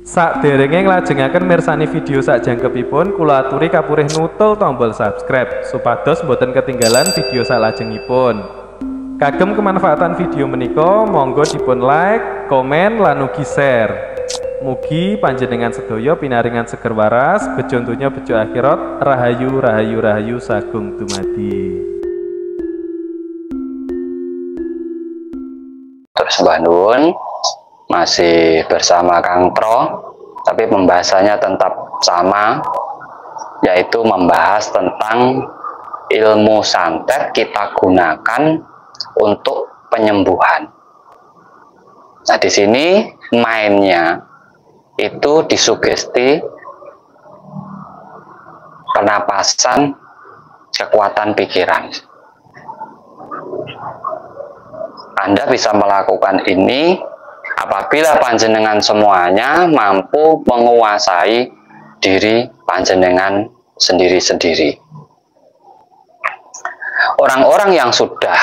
Sakderenge nglajengaken mirsani video sakjangkepipun, kula aturi kapurih nutul tombol subscribe supados boten ketinggalan video salajengipun. Kagem kemanfaatan video menika, monggo dipun like, komen, lan ugi share. Mugi panjenengan sedaya pinaringan seger waras, bejo donya bejo akhirat, rahayu rahayu rahayu sagung dumadi. Terus Mbah Nun masih bersama Kang Pro, tapi pembahasannya tetap sama, yaitu membahas tentang ilmu santet kita gunakan untuk penyembuhan. Nah, di sini mainnya itu disugesti penapasan kekuatan pikiran. Anda bisa melakukan ini apabila panjenengan semuanya mampu menguasai diri panjenengan sendiri-sendiri. Orang-orang yang sudah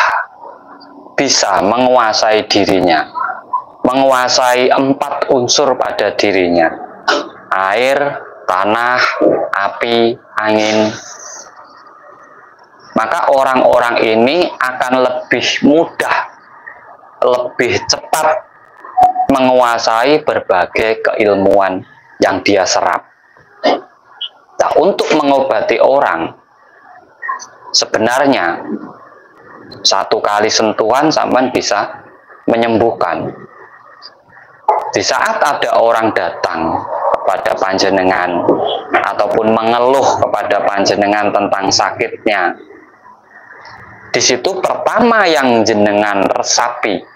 bisa menguasai dirinya, menguasai 4 unsur pada dirinya: air, tanah, api, angin, maka orang-orang ini akan lebih mudah, lebih cepat menguasai berbagai keilmuan yang dia serap. Nah, untuk mengobati orang, sebenarnya 1 kali sentuhan sampean bisa menyembuhkan. Di saat ada orang datang kepada panjenengan ataupun mengeluh kepada panjenengan tentang sakitnya, di situ pertama yang jenengan resapi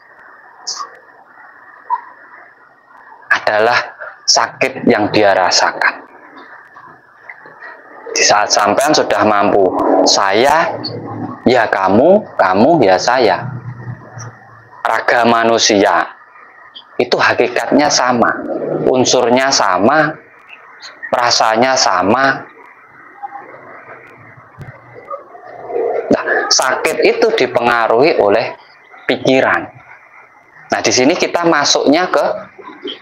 adalah sakit yang dia rasakan. Di saat sampean sudah mampu, saya ya kamu, kamu ya saya. Raga manusia itu hakikatnya sama, unsurnya sama, rasanya sama. Nah, sakit itu dipengaruhi oleh pikiran. Nah, di sini kita masuknya ke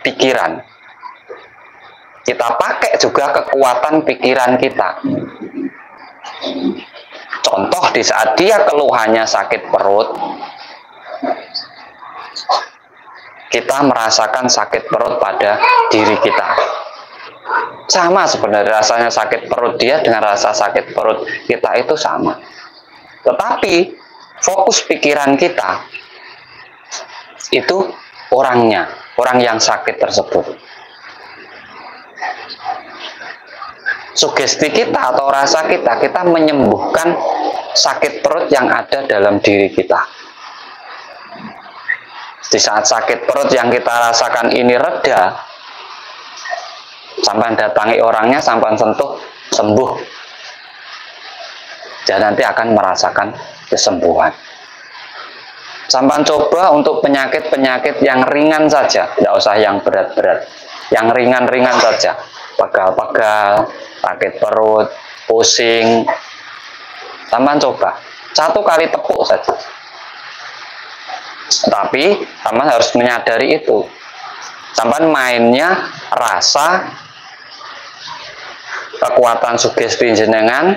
pikiran. Kita pakai juga kekuatan pikiran kita. Contoh, di saat dia keluhannya sakit perut, kita merasakan sakit perut pada diri kita. Sama sebenarnya rasanya sakit perut dia dengan rasa sakit perut kita itu sama. Tetapi fokus pikiran kita itu orangnya, orang yang sakit tersebut. Sugesti kita atau rasa kita, kita menyembuhkan sakit perut yang ada dalam diri kita. Di saat sakit perut yang kita rasakan ini reda, sampai datangi orangnya, sampai sentuh, sembuh. Dan nanti akan merasakan kesembuhan. Sampai coba untuk penyakit-penyakit yang ringan saja, tidak usah yang berat-berat, yang ringan-ringan saja, pegal-pegal, sakit perut, pusing. Sampai coba 1 kali tepuk saja. Tapi sampai harus menyadari itu. Sampai mainnya rasa, kekuatan sugesti jenengan,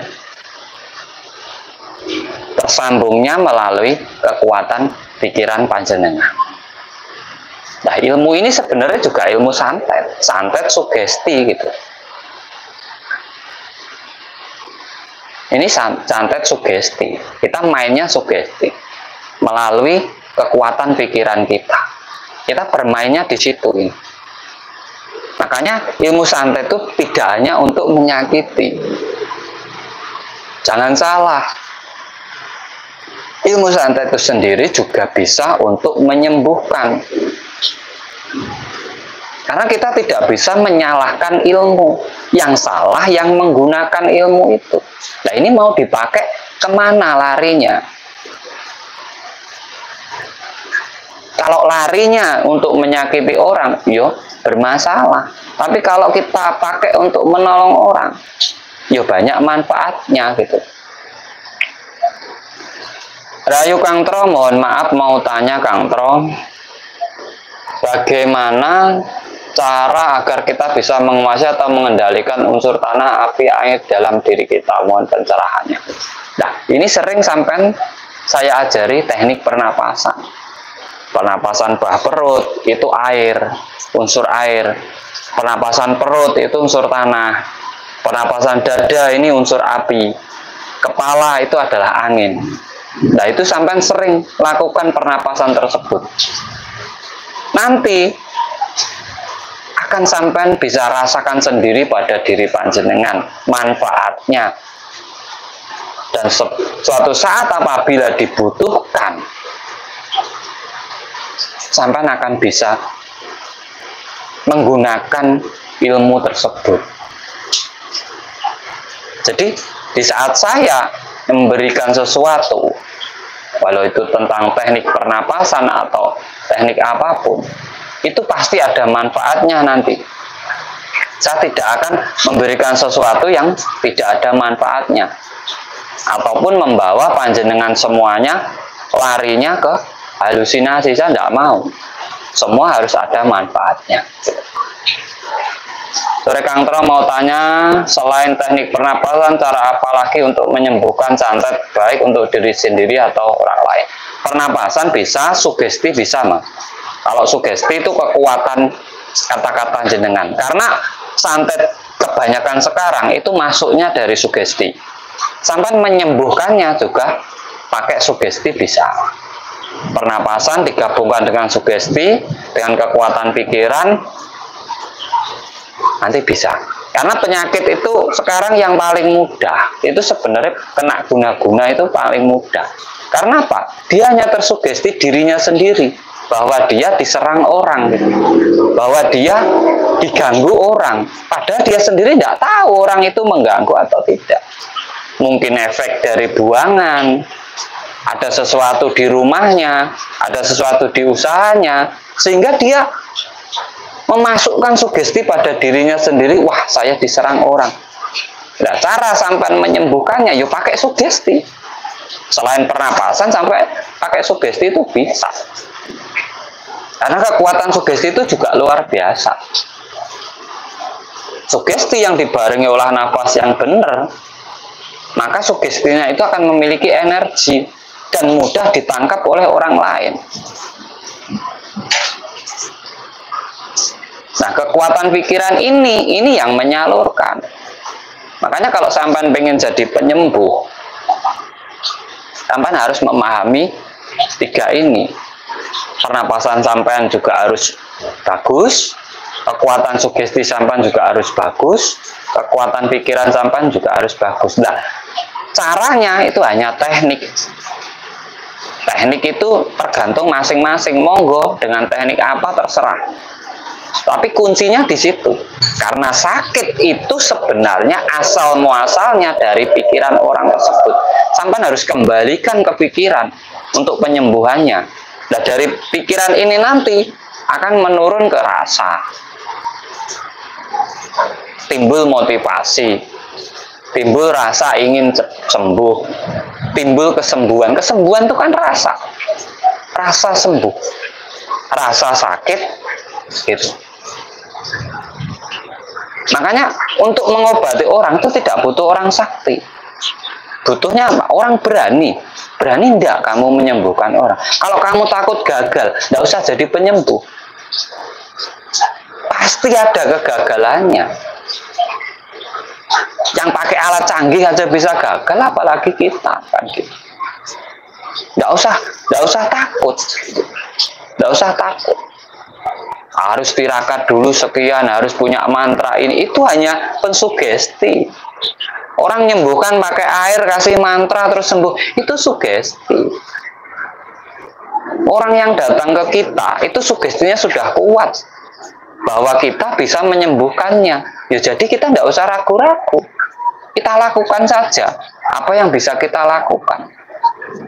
tersambungnya melalui kekuatan pikiran panjenengan. Nah, ilmu ini sebenarnya juga ilmu santet, santet sugesti gitu. Ini santet sugesti. Kita mainnya sugesti melalui kekuatan pikiran kita. Kita bermainnya di situ ini. Makanya ilmu santet itu tidak hanya untuk menyakiti. Jangan salah. Ilmu santet itu sendiri juga bisa untuk menyembuhkan. Karena kita tidak bisa menyalahkan ilmu. Yang salah yang menggunakan ilmu itu. Nah, ini mau dipakai kemana larinya? Kalau larinya untuk menyakiti orang, yo bermasalah. Tapi kalau kita pakai untuk menolong orang, yo banyak manfaatnya gitu. Rayu Kang Tro, mohon maaf mau tanya Kang Tro, bagaimana cara agar kita bisa menguasai atau mengendalikan unsur tanah, api, air dalam diri kita. Mohon pencerahannya. Nah, ini sering sampai saya ajari teknik pernapasan. Pernapasan bah perut itu air, unsur air. Pernapasan perut itu unsur tanah. Pernapasan dada ini unsur api. Kepala itu adalah angin. Nah, itu sampai sering lakukan pernapasan tersebut. Nanti akan sampai bisa rasakan sendiri pada diri panjenengan manfaatnya. Dan suatu saat apabila dibutuhkan, sampai akan bisa menggunakan ilmu tersebut. Jadi di saat saya memberikan sesuatu, walau itu tentang teknik pernapasan atau teknik apapun, itu pasti ada manfaatnya nanti. Saya tidak akan memberikan sesuatu yang tidak ada manfaatnya, ataupun membawa panjenengan semuanya larinya ke halusinasi. Saya tidak mau. Semua harus ada manfaatnya. Sore Kang Tro mau tanya, selain teknik pernapasan, cara apa lagi untuk menyembuhkan santet, baik untuk diri sendiri atau orang lain? Pernapasan bisa, sugesti bisa, Mas. Kalau sugesti itu kekuatan kata-kata jenengan. Karena santet kebanyakan sekarang itu masuknya dari sugesti. Sampai menyembuhkannya juga pakai sugesti bisa. Pernapasan digabungkan dengan sugesti, dengan kekuatan pikiran, nanti bisa. Karena penyakit itu sekarang yang paling mudah, itu sebenarnya kena guna-guna itu paling mudah. Karena apa? Dia hanya tersugesti dirinya sendiri, bahwa dia diserang orang, gitu. Bahwa dia diganggu orang, padahal dia sendiri tidak tahu orang itu mengganggu atau tidak. Mungkin efek dari buangan, ada sesuatu di rumahnya, ada sesuatu di usahanya, sehingga dia memasukkan sugesti pada dirinya sendiri. Wah, saya diserang orang. Nah, cara sampai menyembuhkannya, yuk pakai sugesti. Selain pernapasan, sampai pakai sugesti itu bisa. Karena kekuatan sugesti itu juga luar biasa. Sugesti yang dibarengi olah nafas yang benar, maka sugestinya itu akan memiliki energi dan mudah ditangkap oleh orang lain. Nah, kekuatan pikiran ini yang menyalurkan. Makanya kalau sampean pengen jadi penyembuh, sampean harus memahami tiga ini. Pernapasan sampean juga harus bagus, kekuatan sugesti sampean juga harus bagus, kekuatan pikiran sampean juga harus bagus. Nah, caranya itu hanya teknik. Teknik itu tergantung masing-masing. Monggo dengan teknik apa terserah. Tapi kuncinya di situ. Karena sakit itu sebenarnya asal muasalnya dari pikiran orang tersebut. Sampai harus kembalikan ke pikiran untuk penyembuhannya. Nah, dari pikiran ini nanti akan menurun ke rasa. Timbul motivasi. Timbul rasa ingin sembuh. Timbul kesembuhan. Kesembuhan itu kan rasa. Rasa sembuh. Rasa sakit itu. Makanya untuk mengobati orang itu tidak butuh orang sakti. Butuhnya apa? Orang berani. Berani enggak kamu menyembuhkan orang? Kalau kamu takut gagal, enggak usah jadi penyembuh. Pasti ada kegagalannya. Yang pakai alat canggih aja bisa gagal, apalagi kita kan gitu. Enggak usah takut. Enggak usah takut. Harus tirakat dulu sekian, harus punya mantra ini. Itu hanya pensugesti. Orang nyembuhkan pakai air, kasih mantra terus sembuh, itu sugesti. Orang yang datang ke kita itu sugestinya sudah kuat bahwa kita bisa menyembuhkannya. Ya jadi kita tidak usah ragu-ragu. Kita lakukan saja apa yang bisa kita lakukan.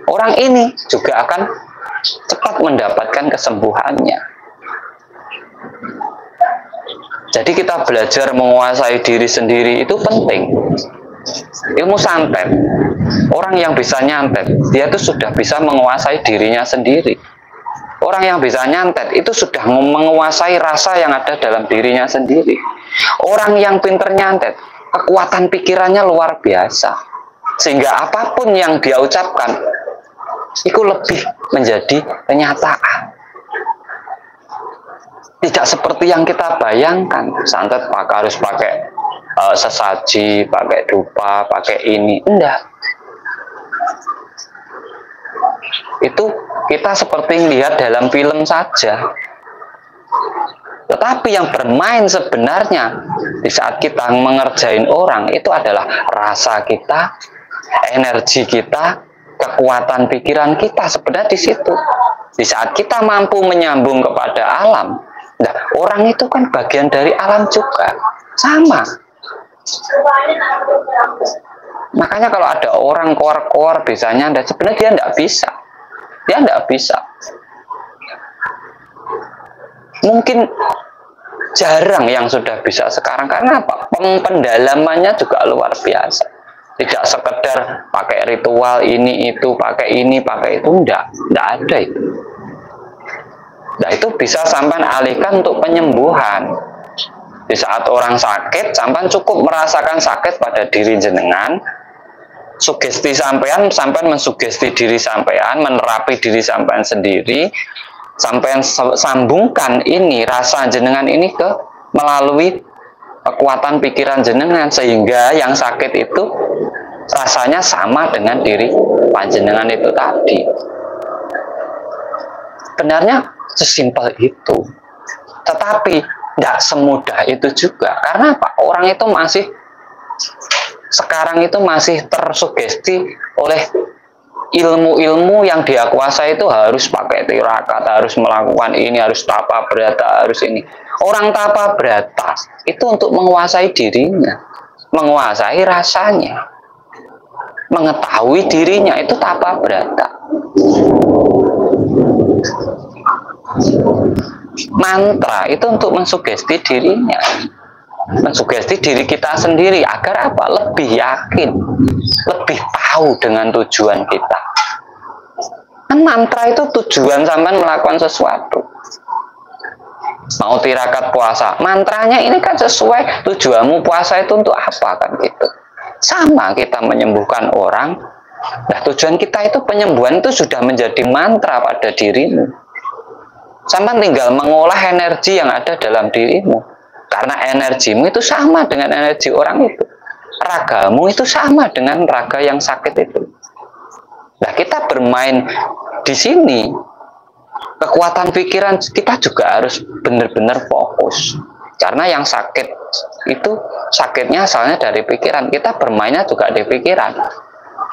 Orang ini juga akan cepat mendapatkan kesembuhannya. Jadi kita belajar menguasai diri sendiri itu penting. Ilmu santet, orang yang bisa nyantet, dia itu sudah bisa menguasai dirinya sendiri. Orang yang bisa nyantet itu sudah menguasai rasa yang ada dalam dirinya sendiri. Orang yang pinter nyantet, kekuatan pikirannya luar biasa. Sehingga apapun yang dia ucapkan, itu lebih menjadi kenyataan. Tidak seperti yang kita bayangkan, santet harus pakai sesaji, pakai dupa, pakai ini. Enggak. Itu kita seperti melihat dalam film saja. Tetapi yang bermain sebenarnya di saat kita mengerjain orang itu adalah rasa kita, energi kita, kekuatan pikiran kita sebenarnya di situ. Di saat kita mampu menyambung kepada alam, nah, orang itu kan bagian dari alam juga, sama. Makanya kalau ada orang koar-koar bisanya, sebenarnya dia tidak bisa. Dia tidak bisa. Mungkin jarang yang sudah bisa sekarang. Karena apa? Pendalamannya juga luar biasa. Tidak sekedar pakai ritual ini itu, pakai ini, pakai itu. Tidak ada itu. Nah, itu bisa sampai alihkan untuk penyembuhan. Di saat orang sakit, sampai cukup merasakan sakit pada diri jenengan, sugesti sampean mensugesti diri sampean, menerapi diri sampean sendiri, sampean sambungkan ini rasa jenengan ini ke melalui kekuatan pikiran jenengan, sehingga yang sakit itu rasanya sama dengan diri panjenengan itu tadi. Benarnya sesimpel itu, tetapi tidak semudah itu juga. Karena apa? Orang itu masih sekarang itu masih tersugesti oleh ilmu-ilmu yang dia kuasai. Itu harus pakai tirakat, harus melakukan ini, harus tapa berata, harus ini. Orang tapa berata itu untuk menguasai dirinya, menguasai rasanya, mengetahui dirinya, itu tapa berata. Mantra itu untuk mensugesti dirinya, mensugesti diri kita sendiri agar apa? Lebih yakin, lebih tahu dengan tujuan kita. Kan mantra itu tujuan sampean melakukan sesuatu. Mau tirakat puasa, mantranya ini kan sesuai tujuanmu puasa itu untuk apa kan gitu. Sama kita menyembuhkan orang. Nah, tujuan kita itu penyembuhan itu sudah menjadi mantra pada dirimu. Sampean tinggal mengolah energi yang ada dalam dirimu. Karena energimu itu sama dengan energi orang itu. Ragamu itu sama dengan raga yang sakit itu. Nah, kita bermain di sini. Kekuatan pikiran kita juga harus benar-benar fokus. Karena yang sakit itu sakitnya asalnya dari pikiran. Kita bermainnya juga di pikiran.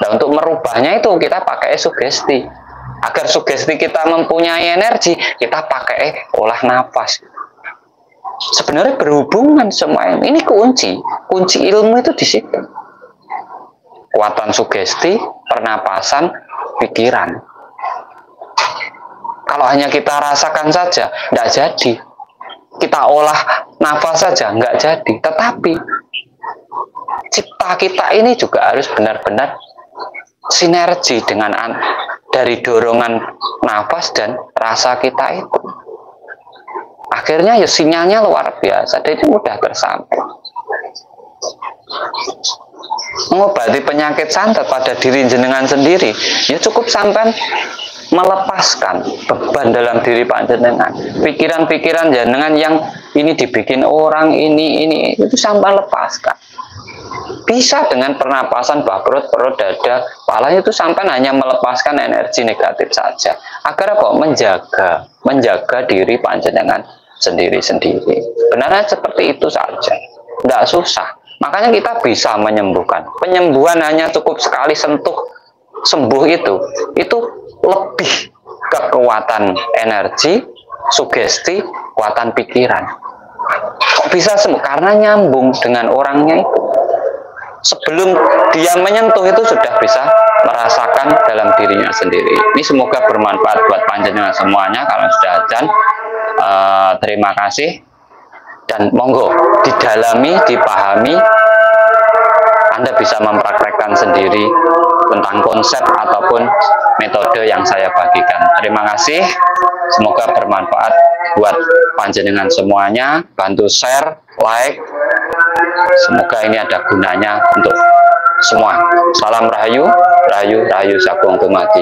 Nah, untuk merubahnya itu kita pakai sugesti. Agar sugesti kita mempunyai energi, kita pakai olah nafas. Sebenarnya berhubungan semua ini kunci ilmu itu di situ. Kekuatan sugesti, pernapasan, pikiran. Kalau hanya kita rasakan saja, tidak jadi. Kita olah nafas saja, nggak jadi. Tetapi cipta kita ini juga harus benar-benar sinergi dengan dari dorongan nafas dan rasa kita itu. Akhirnya ya sinyalnya luar biasa, jadi mudah tersampai. Mengobati penyakit santet pada diri jenengan sendiri, ya cukup sampai melepaskan beban dalam diri panjenengan. Pikiran-pikiran jenengan yang ini dibikin orang, ini itu sampai lepaskan. Bisa dengan pernapasan bawah perut, dada, kepala itu sampai hanya melepaskan energi negatif saja. Agar apa? Menjaga diri panjenengan sendiri-sendiri. Benarnya seperti itu saja. Tidak susah. Makanya kita bisa menyembuhkan. Penyembuhan hanya cukup sekali sentuh sembuh itu lebih kekuatan energi, sugesti, kekuatan pikiran. Kok bisa sembuh? Karena nyambung dengan orangnya itu. Sebelum dia menyentuh itu sudah bisa merasakan dalam dirinya sendiri. Ini semoga bermanfaat buat panjenengan semuanya. Kalau sudah azan, terima kasih dan monggo didalami, dipahami. Anda bisa mempraktekkan sendiri tentang konsep ataupun metode yang saya bagikan. Terima kasih. Semoga bermanfaat buat panjenengan semuanya. Bantu share, like. Semoga ini ada gunanya untuk semua. Salam Rahayu, Rahayu, Rahayu Sagung Dumadi.